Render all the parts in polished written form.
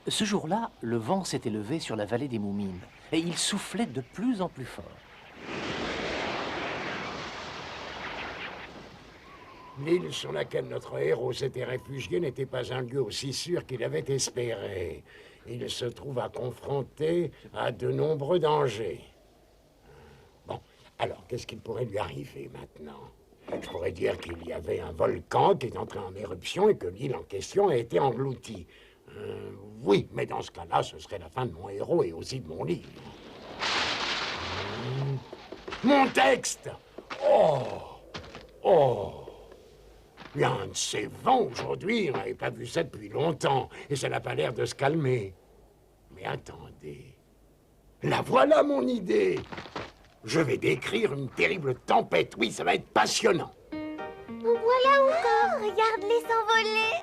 Ce jour-là, le vent s'était levé sur la vallée des Moumines, et il soufflait de plus en plus fort. L'île sur laquelle notre héros s'était réfugié n'était pas un lieu aussi sûr qu'il avait espéré. Il se trouva confronté à de nombreux dangers. Bon, alors, qu'est-ce qu'il pourrait lui arriver maintenant? Je pourrais dire qu'il y avait un volcan qui est entré en éruption et que l'île en question a été engloutie. Oui, mais dans ce cas-là, ce serait la fin de mon héros et aussi de mon livre. Mon texte! Oh! Oh! Il y a un de ces vents aujourd'hui, on n'avait pas vu ça depuis longtemps, et ça n'a pas l'air de se calmer. Mais attendez, la voilà mon idée! Je vais décrire une terrible tempête, oui, ça va être passionnant. Voilà encore, regarde-les s'envoler.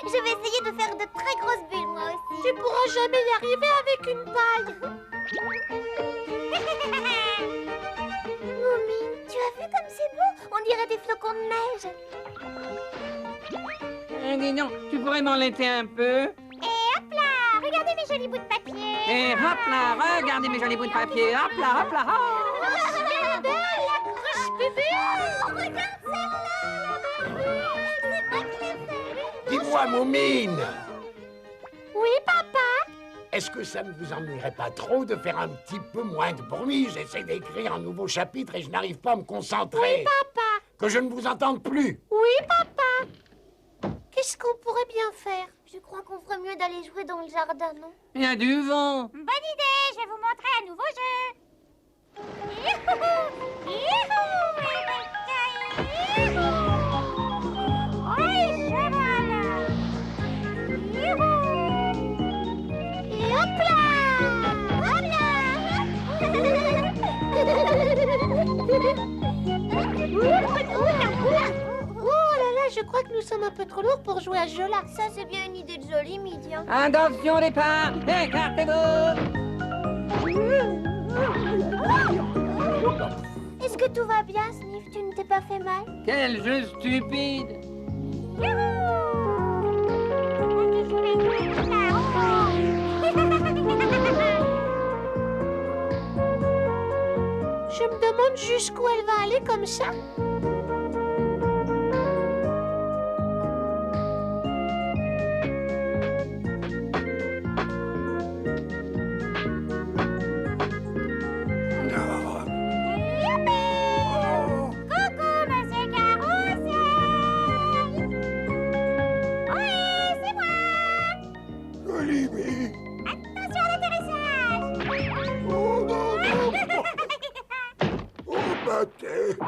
Je vais essayer de faire de très grosses bulles, moi aussi. Tu pourras jamais y arriver avec une paille. Moumine, tu as vu comme c'est beau? On dirait des flocons de neige. Dis donc, tu pourrais m'enlaiter un peu? Et hop là, regardez mes jolis bouts de papier. Et hop là, regardez mes jolis bouts de papier. Hop là, hop là, hop. Regarde, la cruche bébé. Regarde celle-là, la bébé. C'est moi qui l'ai fait. Dis-moi, Moumine, Oui, papa? est-ce que ça ne vous ennuierait pas trop de faire un petit peu moins de bruit? J'essaie d'écrire un nouveau chapitre et je n'arrive pas à me concentrer. Oui, papa. Que je ne vous entende plus. Oui, papa. Qu'est-ce qu'on pourrait bien faire? Je crois qu'on ferait mieux d'aller jouer dans le jardin, non? Il y a du vent. Bonne idée, je vais vous montrer un nouveau jeu. Youhou! Youhou! Oui, je voilà. Youhou! Et hop là! Oh là là, je crois que nous sommes un peu trop lourds pour jouer à ce jeu-là. Ça, c'est bien une idée de jolie, Midi. Hein. Attention au départ. Écartez-vous. Est-ce que tout va bien, Sniff? Tu ne t'es pas fait mal? Quel jeu stupide. Je me demande jusqu'où elle va aller comme ça. Coucou, monsieur Carrousel! Oui, c'est moi! Jolimi. Attention à l'atterrissage! Oh non, non. Oh, ma tête.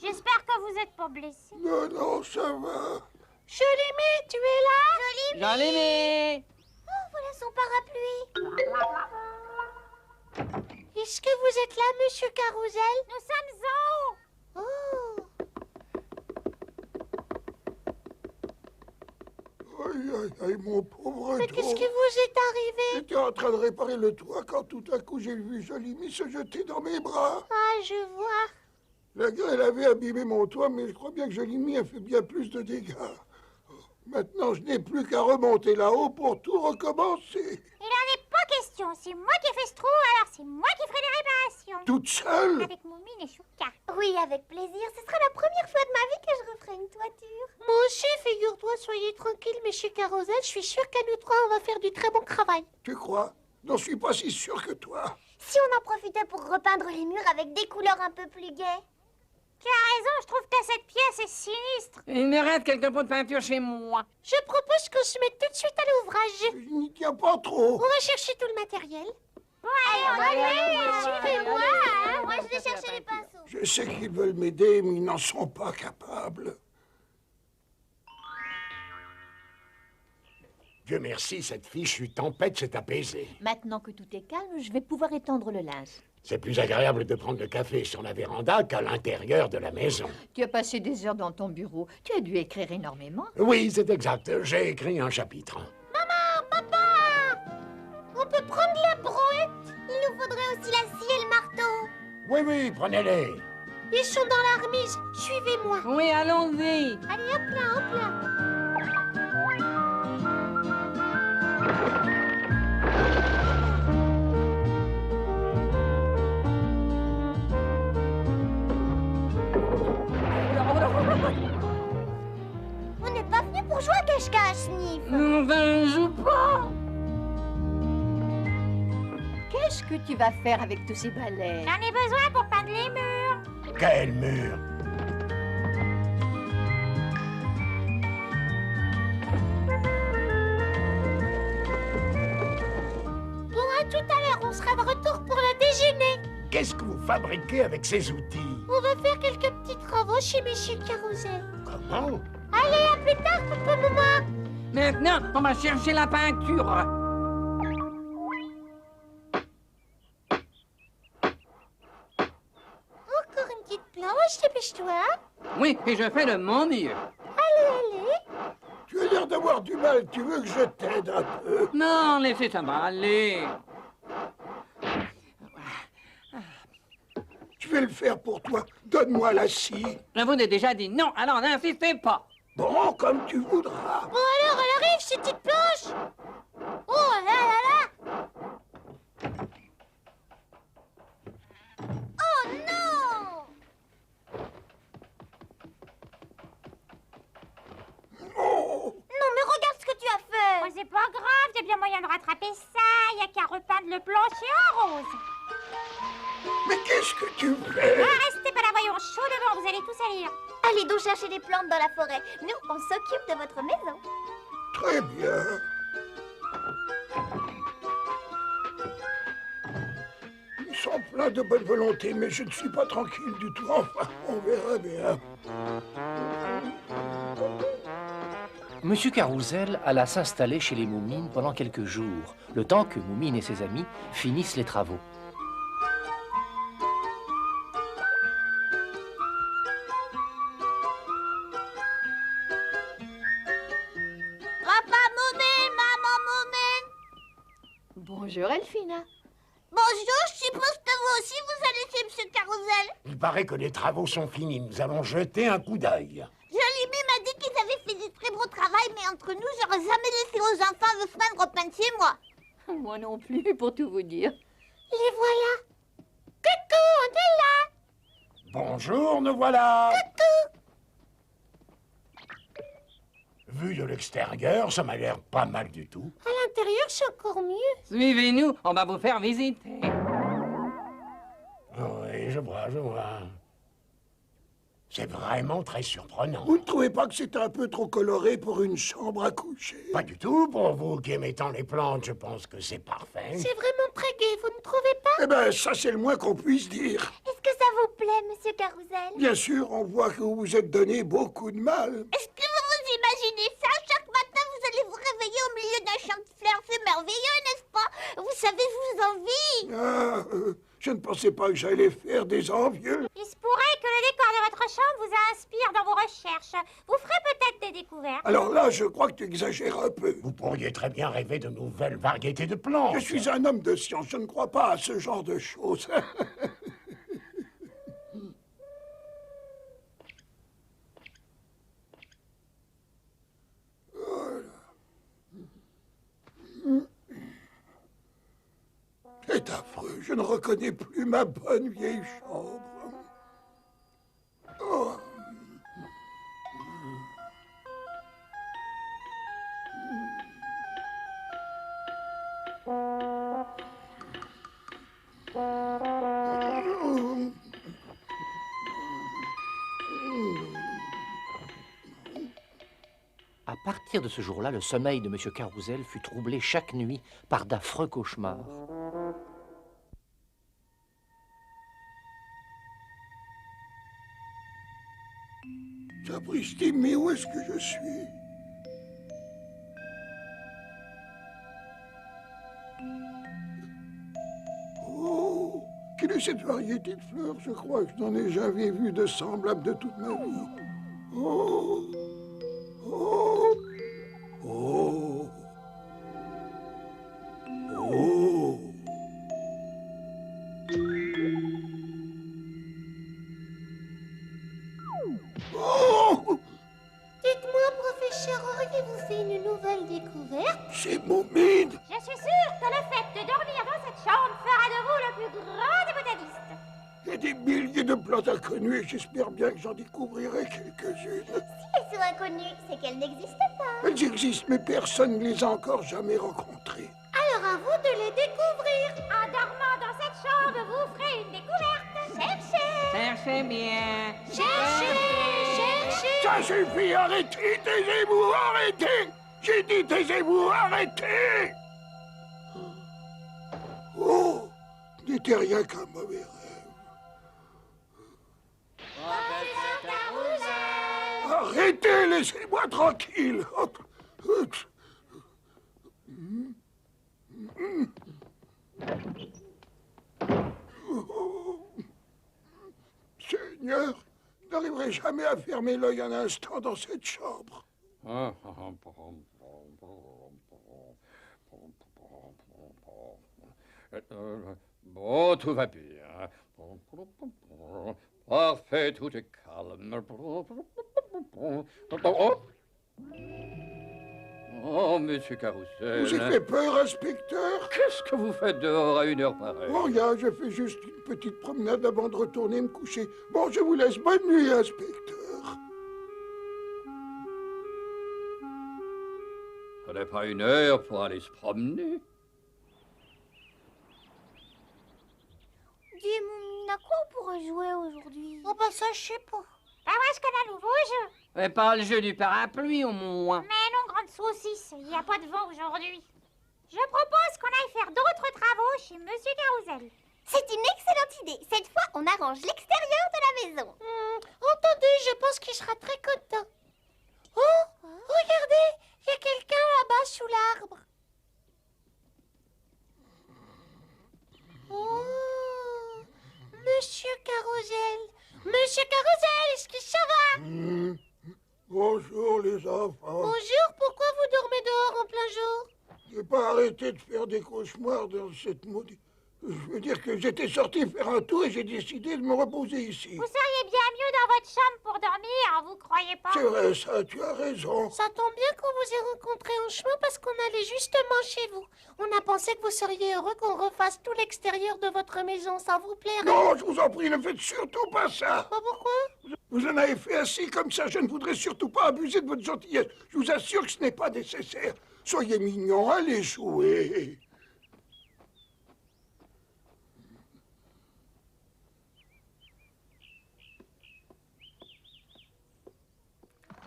J'espère que vous n'êtes pas blessé. Non, non, ça va. Jolimi, tu es là? J'en ai mis. Oh, voilà son parapluie. Est-ce que vous êtes là, monsieur Carousel? Nous sommes en haut. Oh. Aïe, aïe, aïe, mon pauvre Mais dos. qu'est-ce qui vous est arrivé? J'étais en train de réparer le toit quand tout à coup j'ai vu Jolimi se jeter dans mes bras. Ah, je vois. La grêle avait abîmé mon toit, mais je crois bien que Jolimi a fait bien plus de dégâts. Maintenant, je n'ai plus qu'à remonter là-haut pour tout recommencer. Il n'en est pas question. C'est moi qui ai fait ce trou, alors c'est moi qui ferai les réparations. Toute seule? Avec Moumine et Chouka. Oui, avec plaisir. Ce sera la première fois de ma vie que je referai une toiture. Moi aussi, figure-toi, soyez tranquille, monsieur Carousel. Je suis sûre qu'à nous trois, on va faire du très bon travail. Tu crois? N'en suis pas si sûr que toi. Si on en profitait pour repeindre les murs avec des couleurs un peu plus gaies. Tu as raison, je trouve que cette pièce est sinistre. Il me reste quelques pots de peinture chez moi. Je propose qu'on se mette tout de suite à l'ouvrage. Je n'y tiens pas trop. On va chercher tout le matériel. Suivez-moi. Moi, je vais chercher les pinceaux. Je sais qu'ils veulent m'aider, mais ils n'en sont pas capables. Dieu merci, cette fichue tempête s'est apaisée. Maintenant que tout est calme, je vais pouvoir étendre le linge. C'est plus agréable de prendre le café sur la véranda qu'à l'intérieur de la maison. Tu as passé des heures dans ton bureau. Tu as dû écrire énormément. Oui, c'est exact. J'ai écrit un chapitre. Maman, papa, on peut prendre la brouette? Il nous faudrait aussi la Oui, oui, prenez-les. Ils sont dans la remise. Suivez-moi. Oui, allons-y. Allez, hop là, hop là. On n'est pas venu pour jouer à cache-cache, Sniff. Ben, je joue pas. Qu'est-ce que tu vas faire avec tous ces balais? J'en ai besoin pour peindre les murs. Quel mur? Bon, à tout à l'heure. On sera de retour pour le déjeuner. Qu'est-ce que vous fabriquez avec ces outils? On va faire quelques petits travaux chez Monsieur Carousel. Comment? Allez, à plus tard, papa, maman. Maintenant, on va chercher la peinture. Encore une petite planche, dépêche-toi. Oui, et je fais de mon mieux. Allez. Tu as l'air d'avoir du mal. Tu veux que je t'aide un peu? Non, laissez ça aller. Je vais le faire pour toi. Donne-moi la scie. Je vous ai déjà dit non, alors n'insistez pas. Bon, comme tu voudras. Bon alors, elle arrive, cette petite planche. Oh là là là. Oh non! Oh! Non, mais regarde ce que tu as fait. Oh, c'est pas grave, il y a bien moyen de rattraper ça. Il y a qu'à repeindre le plancher en rose. Mais qu'est-ce que tu fais? Ah, restez pas là, voyons, chaud devant, vous allez tout salir. Allez donc chercher des plantes dans la forêt. Nous, on s'occupe de votre maison. Très bien. Ils sont pleins de bonne volonté, mais je ne suis pas tranquille du tout. Enfin, on verra bien. Monsieur Carousel alla s'installer chez les Moumines pendant quelques jours, le temps que Moumine et ses amis finissent les travaux. Papa Moumine, maman Moumine. Bonjour, Elfina. Bonjour, je suppose que vous aussi vous allez chez Monsieur Carousel. Il paraît que les travaux sont finis. Nous allons jeter un coup d'œil. Jolimi m'a dit qu'ils avaient fait du très beau travail, mais entre nous, j'aurais jamais laissé aux enfants de semaine repeindre chez moi. Moi non plus, pour tout vous dire. Les voilà. Coucou, on est là. Bonjour, nous voilà. Vu de l'extérieur, ça m'a l'air pas mal du tout. À l'intérieur, c'est encore mieux. Suivez-nous, on va vous faire visiter. Oui, je vois, je vois. C'est vraiment très surprenant. Vous ne trouvez pas que c'est un peu trop coloré pour une chambre à coucher? Pas du tout, pour vous qui aimez tant les plantes, je pense que c'est parfait. C'est vraiment très gai, vous ne trouvez pas? Eh ben, ça c'est le moins qu'on puisse dire. Est-ce que ça vous plaît, Monsieur Carousel? Bien sûr, on voit que vous vous êtes donné beaucoup de mal. Est-ce que vous vous imaginez ça? Chaque matin, vous allez vous réveiller au milieu d'un champ de fleurs. C'est merveilleux, n'est-ce pas? Vous savez, je vous envie. Ah, je ne pensais pas que j'allais faire des envieux. Il se pourrait que le décor de votre chambre vous inspire dans vos recherches. Vous ferez peut-être des découvertes. Alors là, je crois que tu exagères un peu. Vous pourriez très bien rêver de nouvelles variétés de plantes. Je suis un homme de science, je ne crois pas à ce genre de choses. C'est affreux, je ne reconnais plus ma bonne vieille chambre. Oh. À partir de ce jour-là, le sommeil de Monsieur Carousel fut troublé chaque nuit par d'affreux cauchemars. Sapristi, mais où est-ce que je suis? Oh, quelle est cette variété de fleurs? Je crois que je n'en ai jamais vu de semblable de toute ma vie. Oh, oh, oh, oh. C'est Moumine. Je suis sûre que le fait de dormir dans cette chambre fera de vous le plus grand des botanistes. Il y a des milliers de plantes inconnues et j'espère bien que j'en découvrirai quelques-unes. Si elles sont inconnues, c'est qu'elles n'existent pas. Elles existent, mais personne ne les a encore jamais rencontrées. Alors à vous de les découvrir. En dormant dans cette chambre, vous ferez une découverte. Cherchez. Cherchez bien. Cherchez. Ça suffit, arrêtez, taisez-vous, arrêtez. J'ai dit taisez-vous, arrêtez. Oh, n'était rien qu'un mauvais rêve. Arrêtez, laissez-moi tranquille. Seigneur, je n'arriverai jamais à fermer l'œil un instant dans cette chambre. Bon, tout va bien. Parfait, tout est calme. Oh, monsieur Carrousel. Vous avez fait peur, inspecteur? Qu'est-ce que vous faites dehors à une heure pareille? Oh, rien, je fais juste une petite promenade avant de retourner me coucher. Bon, je vous laisse. Bonne nuit, inspecteur. Ce n'est pas une heure pour aller se promener. Dis, Moumine, à quoi on pourrait jouer aujourd'hui? Oh bah ça, je sais pas. Bah moi je connais un nouveau jeu. Et pas le jeu du parapluie au moins. Mais non, grande saucisse, il n'y a pas de vent aujourd'hui. Je propose qu'on aille faire d'autres travaux chez Monsieur Carrousel. C'est une excellente idée. Cette fois, on arrange l'extérieur de la maison. Entendez, je pense qu'il sera très content. Oh, regardez, il y a quelqu'un là-bas sous l'arbre. Oh, Monsieur Carrousel. Monsieur Carrousel, est-ce que ça va? Bonjour, les enfants. Bonjour, pourquoi vous dormez dehors en plein jour? J'ai pas arrêté de faire des cauchemars dans cette maudite... Je veux dire que j'étais sorti faire un tour et j'ai décidé de me reposer ici. Vous seriez bien mieux dans votre chambre pour dormir, vous croyez pas? C'est vrai, ça, tu as raison. Ça tombe bien qu'on vous ait rencontré en chemin parce qu'on allait justement chez vous. On a pensé que vous seriez heureux qu'on refasse tout l'extérieur de votre maison, ça vous plairait? Non, je vous en prie, ne faites surtout pas ça. Pourquoi? Vous en avez fait assez comme ça, je ne voudrais surtout pas abuser de votre gentillesse. Je vous assure que ce n'est pas nécessaire. Soyez mignons, allez jouer.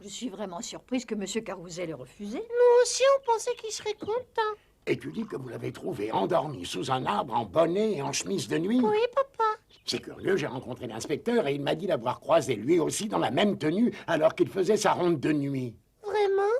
Je suis vraiment surprise que Monsieur Carrousel ait refusé. Nous aussi, on pensait qu'il serait content. Et tu dis que vous l'avez trouvé endormi sous un arbre en bonnet et en chemise de nuit? Oui, papa. C'est curieux, j'ai rencontré l'inspecteur et il m'a dit l'avoir croisé lui aussi dans la même tenue alors qu'il faisait sa ronde de nuit. Vraiment?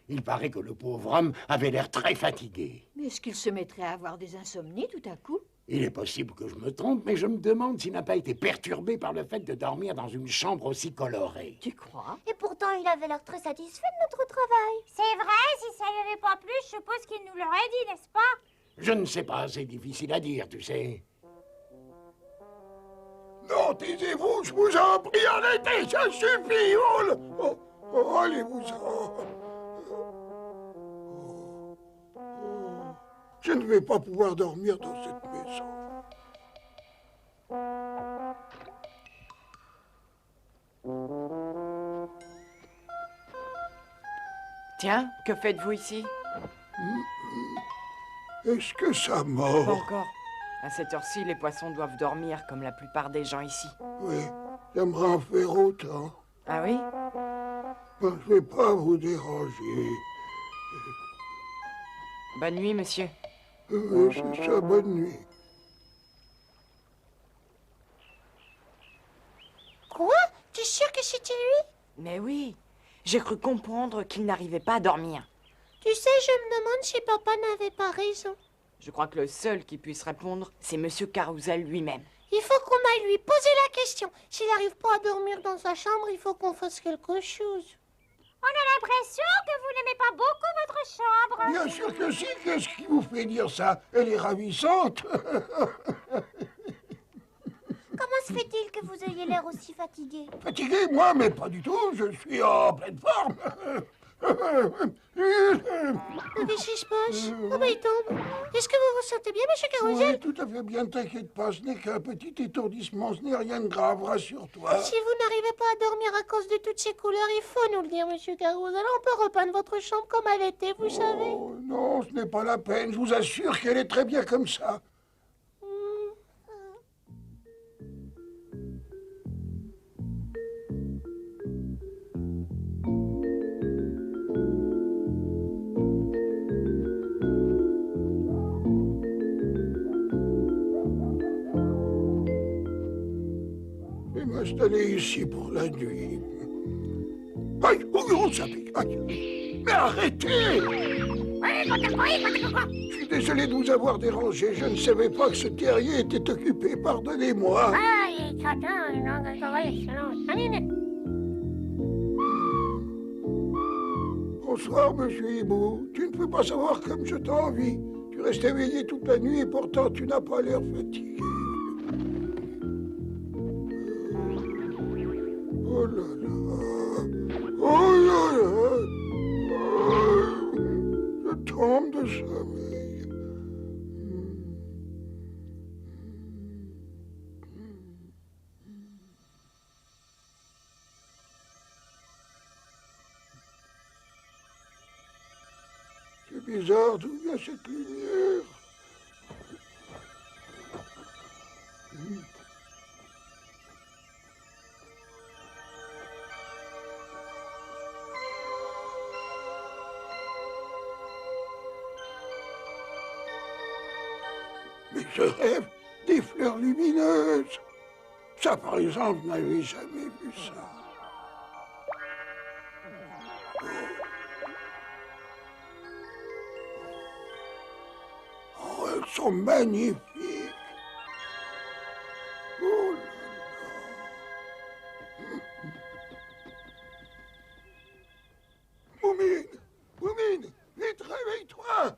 Il paraît que le pauvre homme avait l'air très fatigué. Mais est-ce qu'il se mettrait à avoir des insomnies tout à coup? Il est possible que je me trompe, mais je me demande s'il n'a pas été perturbé par le fait de dormir dans une chambre aussi colorée. Tu crois? Et pourtant, il avait l'air très satisfait de notre travail. C'est vrai, si ça lui avait pas plu, je suppose qu'il nous l'aurait dit, n'est-ce pas? Je ne sais pas, c'est difficile à dire, tu sais. Non, taisez-vous, je vous en prie, arrêtez, ça suffit. Oh, allez-vous-en. Je ne vais pas pouvoir dormir dans cette maison. Tiens, que faites-vous ici? Est-ce que ça Pas mord? encore. À cette heure-ci, les poissons doivent dormir, comme la plupart des gens ici. Oui, j'aimerais en faire autant. Ah oui? Ben, je ne vais pas vous déranger. Bonne nuit, monsieur. Oui, c'est ça, bonne nuit. Quoi? Tu es sûr que c'était lui? Mais oui, j'ai cru comprendre qu'il n'arrivait pas à dormir. Tu sais, je me demande si papa n'avait pas raison. Je crois que le seul qui puisse répondre, c'est monsieur Carrousel lui-même. Il faut qu'on aille lui poser la question. S'il n'arrive pas à dormir dans sa chambre, il faut qu'on fasse quelque chose. On a l'impression que vous n'aimez pas beaucoup votre chambre. Bien sûr que si, qu'est-ce qui vous fait dire ça? Elle est ravissante. Comment se fait-il que vous ayez l'air aussi fatigué? Fatigué, moi, mais pas du tout, je suis en pleine forme. Qu'est-ce qui se passe? Oh bah il tombe. Est-ce que vous vous sentez bien, monsieur Carousel? Oui, tout à fait bien, t'inquiète pas, ce n'est qu'un petit étourdissement, ce n'est rien de grave, rassure-toi. Si vous n'arrivez pas à dormir à cause de toutes ces couleurs, il faut nous le dire, monsieur Carousel. On peut repeindre votre chambre comme elle était, vous savez. Oh, non, ce n'est pas la peine, je vous assure qu'elle est très bien comme ça. Je vais m'installer ici pour la nuit. Aïe, oh, ça pique, aïe. Mais arrêtez! Je suis désolé de vous avoir dérangé. Je ne savais pas que ce terrier était occupé. Pardonnez-moi. Bonsoir, monsieur Hibou. Tu ne peux pas savoir comme je t'envie. Tu restes éveillé toute la nuit et pourtant tu n'as pas l'air fatigué. Oh là là. Oh là là. Oh, je tombe de sommeil. C'est bizarre, d'où vient cette lumière? Mais je rêve des fleurs lumineuses. Ça, par exemple, je n'avais jamais vu ça. Oh, elles sont magnifiques. Oh là là. Moumine, Moumine, vite, réveille-toi.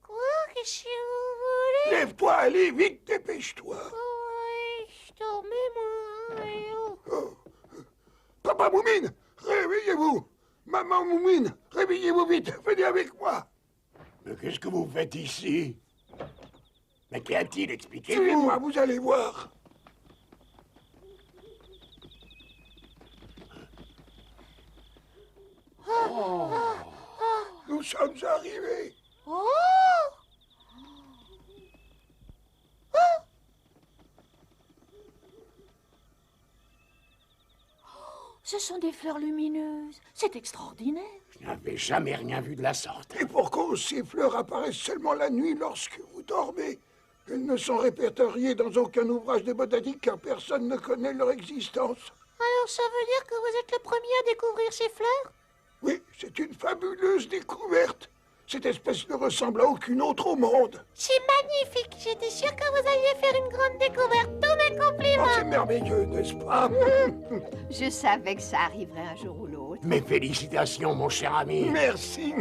Quoi? Qu'est-ce que vous voulez? Lève-toi, allez, vite, dépêche-toi. Oui, je dormais, moi. Oh. Papa Moumine, réveillez-vous. Maman Moumine, réveillez-vous vite, venez avec moi. Mais qu'est-ce que vous faites ici? Mais qu'y a-t-il? Expliquez-vous. Suivez-moi, vous allez voir. Nous sommes arrivés. Oh! Ce sont des fleurs lumineuses. C'est extraordinaire. Je n'avais jamais rien vu de la sorte. Et pour cause, ces fleurs apparaissent seulement la nuit lorsque vous dormez. Elles ne sont répertoriées dans aucun ouvrage de botanique car personne ne connaît leur existence. Alors ça veut dire que vous êtes le premier à découvrir ces fleurs? Oui, c'est une fabuleuse découverte. Cette espèce ne ressemble à aucune autre au monde. C'est magnifique. J'étais sûre que vous alliez faire une grande découverte. Tous mes compliments. Oh, c'est merveilleux, n'est-ce pas? Je savais que ça arriverait un jour ou l'autre. Mes félicitations, mon cher ami. Merci.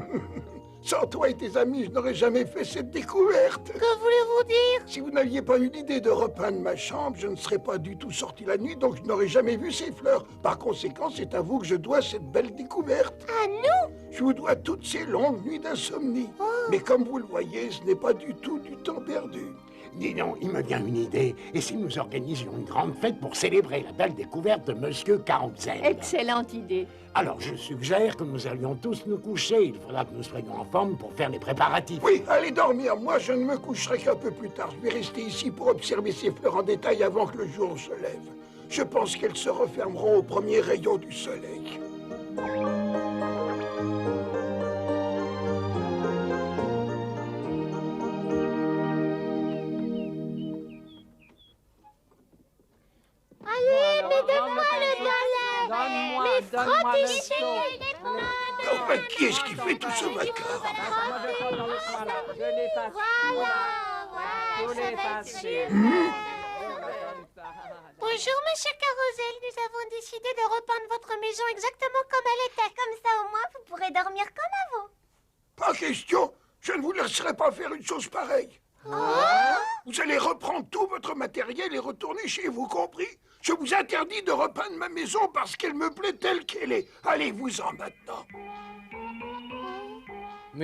Sans toi et tes amis, je n'aurais jamais fait cette découverte. Que voulez-vous dire? Si vous n'aviez pas eu l'idée de repeindre ma chambre, je ne serais pas du tout sorti la nuit, donc je n'aurais jamais vu ces fleurs. Par conséquent, c'est à vous que je dois cette belle découverte. À nous? Je vous dois toutes ces longues nuits d'insomnie. Mais comme vous le voyez, ce n'est pas du tout du temps perdu. Dis donc, il me vient une idée. Et si nous organisions une grande fête pour célébrer la belle découverte de Monsieur Carousel? Excellente idée. Alors, je suggère que nous allions tous nous coucher. Il faudra que nous soyons en forme pour faire les préparatifs. Oui, allez dormir. Moi, je ne me coucherai qu'un peu plus tard. Je vais rester ici pour observer ces fleurs en détail avant que le jour se lève. Je pense qu'elles se refermeront au premier rayon du soleil. Allez, mais donne-moi le balai. Mais frottez-les. Enfin, qui est-ce qui fait tout ce vacarme? Moi, je sors dans le coin là. Je l'efface. Tout l'effacer. Bonjour, monsieur Carousel. Nous avons décidé de repeindre votre maison exactement comme elle était. Comme ça, au moins, vous pourrez dormir comme avant. Pas question. Je ne vous laisserai pas faire une chose pareille. Vous allez reprendre tout votre matériel et retourner chez vous, compris? Je vous interdis de repeindre ma maison parce qu'elle me plaît telle qu'elle est. Allez-vous-en maintenant.